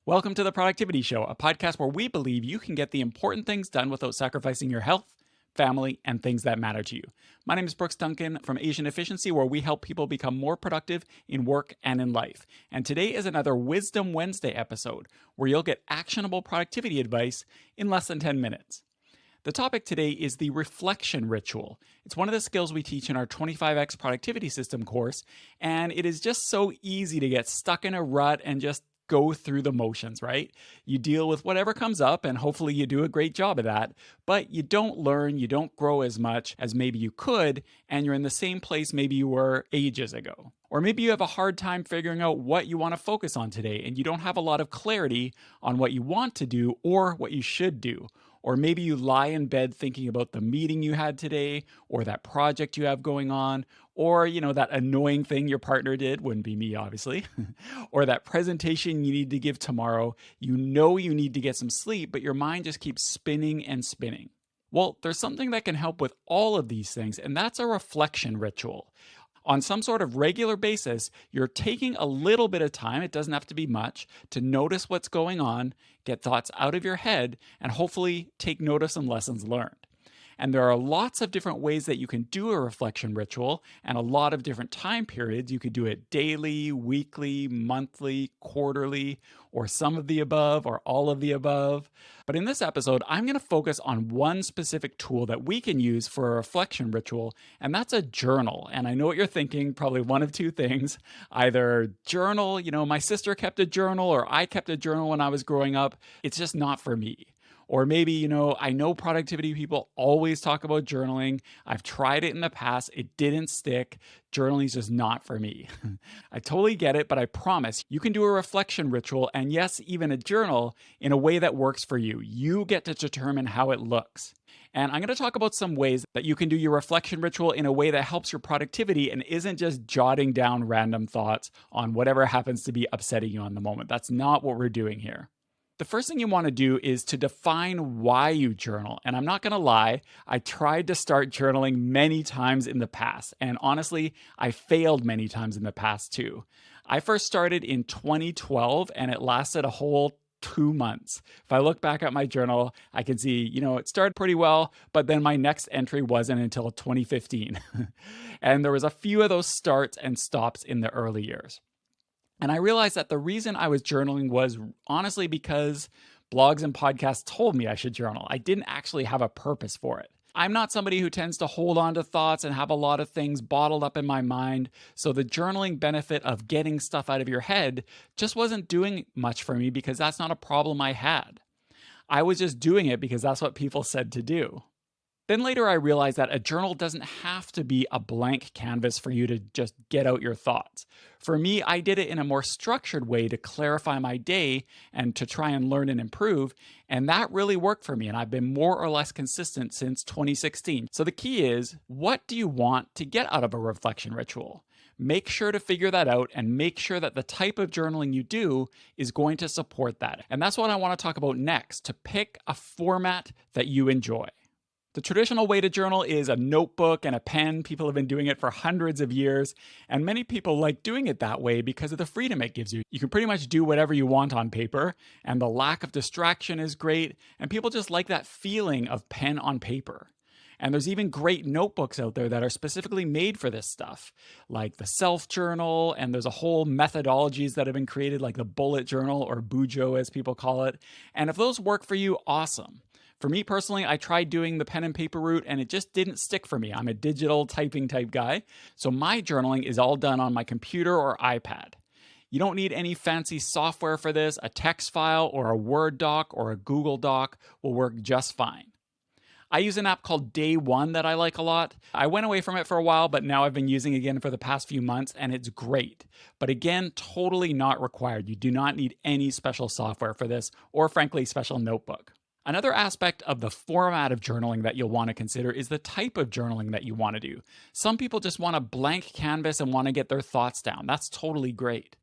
Welcome to the Productivity Show, a podcast where we believe you can get the important things done without sacrificing your health, family, and things that matter to you. My name is Brooks Duncan from Asian Efficiency, where we help people become more productive in work and in life. And today is another Wisdom Wednesday episode, where you'll get actionable productivity advice in less than 10 minutes. The topic today is the reflection ritual. It's one of the skills we teach in our 25x productivity system course, and it is just so easy to get stuck in a rut and just go through the motions, right? You deal with whatever comes up, and hopefully you do a great job of that, but you don't learn, you don't grow as much as maybe you could, and you're in the same place maybe you were ages ago. Or maybe you have a hard time figuring out what you want to focus on today, and you don't have a lot of clarity on what you want to do or what you should do. Or maybe you lie in bed thinking about the meeting you had today, or that project you have going on, or, that annoying thing your partner did, wouldn't be me, obviously, or that presentation you need to give tomorrow. You know you need to get some sleep, but your mind just keeps spinning and spinning. Well, there's something that can help with all of these things, and that's a reflection ritual. On some sort of regular basis, you're taking a little bit of time, it doesn't have to be much, to notice what's going on, get thoughts out of your head, and hopefully take note of some lessons learned. And there are lots of different ways that you can do a reflection ritual and a lot of different time periods. You could do it daily, weekly, monthly, quarterly, or some of the above, or all of the above. But in this episode, I'm going to focus on one specific tool that we can use for a reflection ritual, and that's a journal. And I know what you're thinking, probably one of two things. Either journal, my sister kept a journal, or I kept a journal when I was growing up. It's just not for me. Or maybe, I know productivity people always talk about journaling. I've tried it in the past. It didn't stick. Journaling is just not for me. I totally get it, but I promise you can do a reflection ritual and yes, even a journal in a way that works for you. You get to determine how it looks. And I'm going to talk about some ways that you can do your reflection ritual in a way that helps your productivity and isn't just jotting down random thoughts on whatever happens to be upsetting you on the moment. That's not what we're doing here. The first thing you want to do is to define why you journal. And I'm not going to lie, I tried to start journaling many times in the past. And honestly, I failed many times in the past too. I first started in 2012 and it lasted a whole 2 months. If I look back at my journal, I can see, it started pretty well, but then my next entry wasn't until 2015. And there was a few of those starts and stops in the early years. And I realized that the reason I was journaling was honestly because blogs and podcasts told me I should journal. I didn't actually have a purpose for it. I'm not somebody who tends to hold on to thoughts and have a lot of things bottled up in my mind. So the journaling benefit of getting stuff out of your head just wasn't doing much for me because that's not a problem I had. I was just doing it because that's what people said to do. Then later I realized that a journal doesn't have to be a blank canvas for you to just get out your thoughts. For me, I did it in a more structured way to clarify my day and to try and learn and improve, and that really worked for me, and I've been more or less consistent since 2016. So the key is, what do you want to get out of a reflection ritual? Make sure to figure that out and make sure that the type of journaling you do is going to support that. And that's what I want to talk about next, to pick a format that you enjoy. The traditional way to journal is a notebook and a pen. People have been doing it for hundreds of years, and many people like doing it that way because of the freedom it gives you. You can pretty much do whatever you want on paper, and the lack of distraction is great, and people just like that feeling of pen on paper. And there's even great notebooks out there that are specifically made for this stuff, like the Self Journal, and there's a whole methodologies that have been created, like the Bullet Journal, or Bujo as people call it. And if those work for you, awesome. For me personally, I tried doing the pen and paper route and it just didn't stick for me. I'm a digital typing type guy, so my journaling is all done on my computer or iPad. You don't need any fancy software for this. A text file or a Word doc or a Google Doc will work just fine. I use an app called Day One that I like a lot. I went away from it for a while, but now I've been using it again for the past few months, and it's great. But again, totally not required. You do not need any special software for this, or frankly, special notebook. Another aspect of the format of journaling that you'll want to consider is the type of journaling that you want to do. Some people just want a blank canvas and want to get their thoughts down. That's totally great.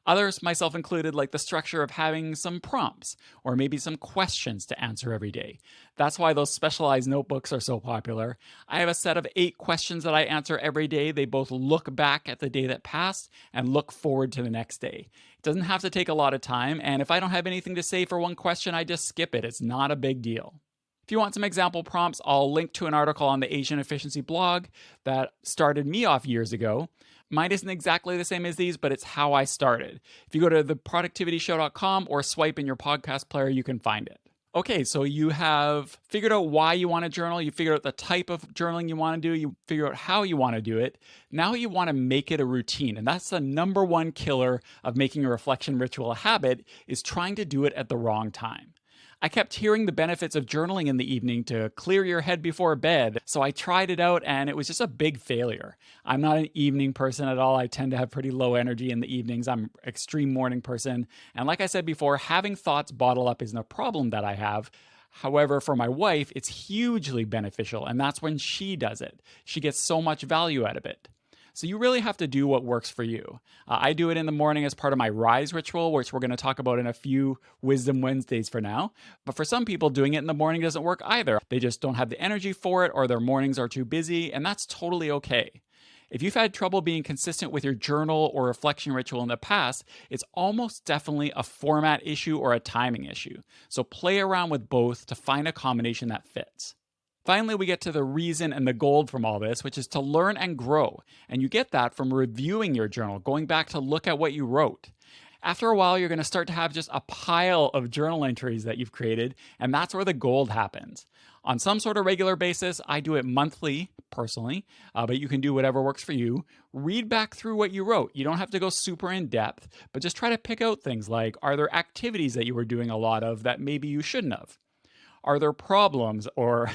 Others, myself included, like the structure of having some prompts or maybe some questions to answer every day. That's why those specialized notebooks are so popular. I have a set of 8 questions that I answer every day. They both look back at the day that passed and look forward to the next day. It doesn't have to take a lot of time, and if I don't have anything to say for one question, I just skip it. It's not a big deal. If you want some example prompts, I'll link to an article on the Asian Efficiency blog that started me off years ago. Mine isn't exactly the same as these, but it's how I started. If you go to theproductivityshow.com or swipe in your podcast player, you can find it. Okay, so you have figured out why you want to journal, you figured out the type of journaling you want to do, you figure out how you want to do it. Now you want to make it a routine, and that's the number one killer of making a reflection ritual a habit, is trying to do it at the wrong time. I kept hearing the benefits of journaling in the evening to clear your head before bed, so I tried it out and it was just a big failure. I'm not an evening person at all. I tend to have pretty low energy in the evenings. I'm an extreme morning person. And like I said before, having thoughts bottle up isn't a problem that I have. However, for my wife, it's hugely beneficial, and that's when she does it. She gets so much value out of it. So you really have to do what works for you. I do it in the morning as part of my Rise ritual, which we're going to talk about in a few Wisdom Wednesdays for now. But for some people, doing it in the morning doesn't work either. They just don't have the energy for it, or their mornings are too busy, and that's totally okay. If you've had trouble being consistent with your journal or reflection ritual in the past, it's almost definitely a format issue or a timing issue. So play around with both to find a combination that fits. Finally, we get to the reason and the goal from all this, which is to learn and grow. And you get that from reviewing your journal, going back to look at what you wrote. After a while, you're going to start to have just a pile of journal entries that you've created, and that's where the gold happens. On some sort of regular basis, I do it monthly, personally, but you can do whatever works for you. Read back through what you wrote. You don't have to go super in depth, but just try to pick out things like, are there activities that you were doing a lot of that maybe you shouldn't have? Are there problems or,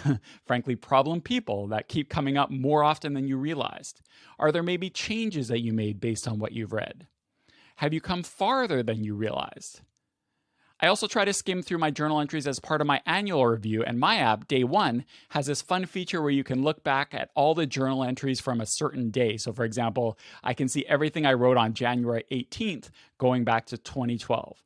frankly, problem people that keep coming up more often than you realized? Are there maybe changes that you made based on what you've read? Have you come farther than you realized? I also try to skim through my journal entries as part of my annual review, and my app, Day One, has this fun feature where you can look back at all the journal entries from a certain day. So, for example, I can see everything I wrote on January 18th going back to 2012.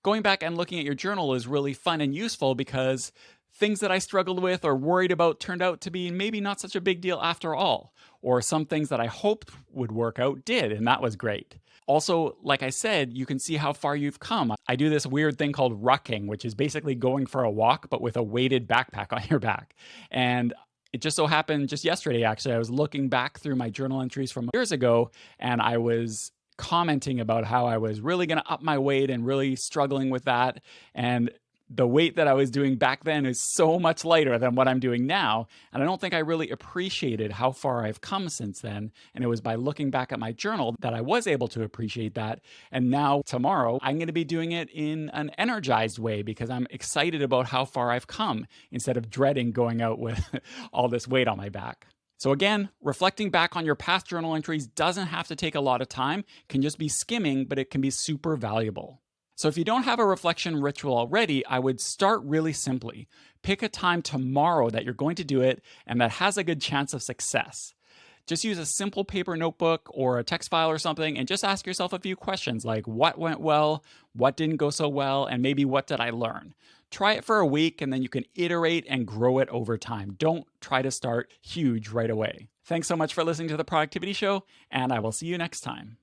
Going back and looking at your journal is really fun and useful because things that I struggled with or worried about turned out to be maybe not such a big deal after all. Or some things that I hoped would work out did, and that was great. Also, like I said, you can see how far you've come. I do this weird thing called rucking, which is basically going for a walk, but with a weighted backpack on your back. And it just so happened just yesterday, actually, I was looking back through my journal entries from years ago, and I was commenting about how I was really going to up my weight and really struggling with that. And the weight that I was doing back then is so much lighter than what I'm doing now. And I don't think I really appreciated how far I've come since then. And it was by looking back at my journal that I was able to appreciate that. And now tomorrow, I'm going to be doing it in an energized way because I'm excited about how far I've come instead of dreading going out with all this weight on my back. So again, reflecting back on your past journal entries doesn't have to take a lot of time, it can just be skimming, but it can be super valuable. So if you don't have a reflection ritual already, I would start really simply. Pick a time tomorrow that you're going to do it and that has a good chance of success. Just use a simple paper notebook or a text file or something and just ask yourself a few questions like what went well, what didn't go so well, and maybe what did I learn? Try it for a week and then you can iterate and grow it over time. Don't try to start huge right away. Thanks so much for listening to The Productivity Show, and I will see you next time.